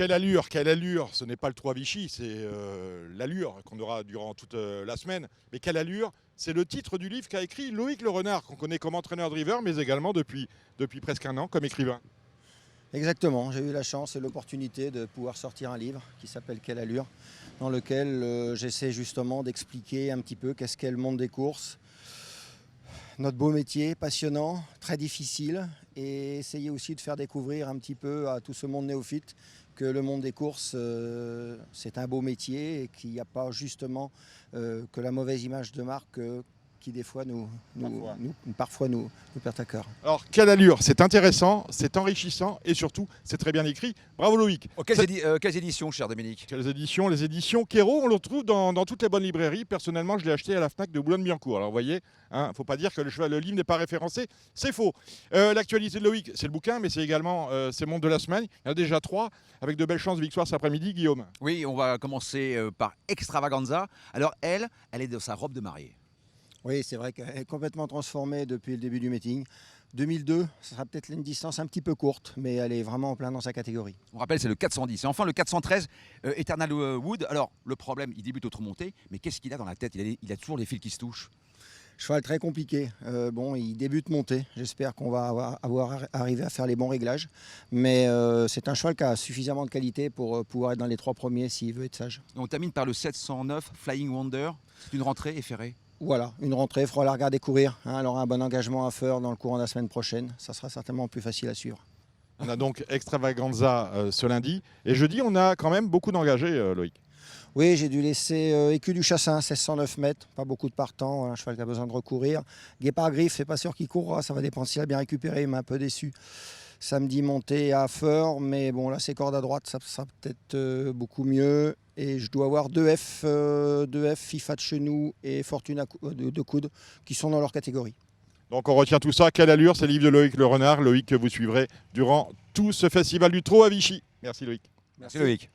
quelle allure, quelle allure. Ce n'est pas le 3 Vichy, c'est l'allure qu'on aura durant toute la semaine. Mais quelle allure, c'est le titre du livre qu'a écrit Loïc Le Renard, qu'on connaît comme entraîneur-driver, mais également depuis presque un an comme écrivain. Exactement, j'ai eu la chance et l'opportunité de pouvoir sortir un livre qui s'appelle Quelle allure, dans lequel j'essaie justement d'expliquer un petit peu qu'est-ce qu'est le monde des courses, notre beau métier, passionnant, très difficile, et essayer aussi de faire découvrir un petit peu à tout ce monde néophyte que le monde des courses, c'est un beau métier et qu'il n'y a pas justement que la mauvaise image de marque qui des fois parfois nous perd à cœur. Alors, quelle allure, c'est intéressant, c'est enrichissant et surtout, c'est très bien écrit. Bravo Loïc. Oh, quelles éditions, cher Dominique? Quelles éditions? Les éditions Kéro, on le retrouve dans toutes les bonnes librairies. Personnellement, je l'ai acheté à la FNAC de Boulogne-Billancourt. Alors, vous voyez, ne faut pas dire que le livre n'est pas référencé, c'est faux. L'actualité de Loïc, c'est le bouquin, mais c'est également ces mondes de la semaine. Il y en a déjà 3, avec de belles chances de victoire cet après-midi, Guillaume. Oui, on va commencer par Extravaganza. Alors, elle est dans sa robe de mariée. Oui, c'est vrai qu'elle est complètement transformée depuis le début du meeting. 2002, ça sera peut-être une distance un petit peu courte, mais elle est vraiment en plein dans sa catégorie. On rappelle, c'est le 410. Et enfin, le 413, Eternal Wood. Alors, le problème, il débute au monté, mais qu'est-ce qu'il a dans la tête? Il a toujours les fils qui se touchent. Cheval très compliqué. Il débute montée. J'espère qu'on va arrivé à faire les bons réglages. Mais c'est un cheval qui a suffisamment de qualité pour pouvoir être dans les 3 premiers s'il veut être sage. Et on termine par le 709, Flying Wonder. C'est une rentrée efferrée. Voilà, une rentrée, il faudra la regarder courir. Elle aura un bon engagement à faire dans le courant de la semaine prochaine. Ça sera certainement plus facile à suivre. On a donc Extravaganza ce lundi. Et jeudi, on a quand même beaucoup d'engagés, Loïc. Oui, j'ai dû laisser Écu du Chassin, 1609 mètres, pas beaucoup de partants, un cheval qui a besoin de recourir. Guépard Griffe, c'est pas sûr qu'il courra, ça va dépendre s'il a bien récupéré, il m'a un peu déçu. Samedi monté à Feur, mais bon là c'est corde à droite, ça sera peut-être beaucoup mieux. Et je dois avoir 2F, FIFA de Chenou et Fortuna de coude qui sont dans leur catégorie. Donc on retient tout ça. Quelle allure, c'est le livre de Loïc Le Renard. Loïc que vous suivrez durant tout ce festival du trot à Vichy. Merci Loïc. Merci Loïc.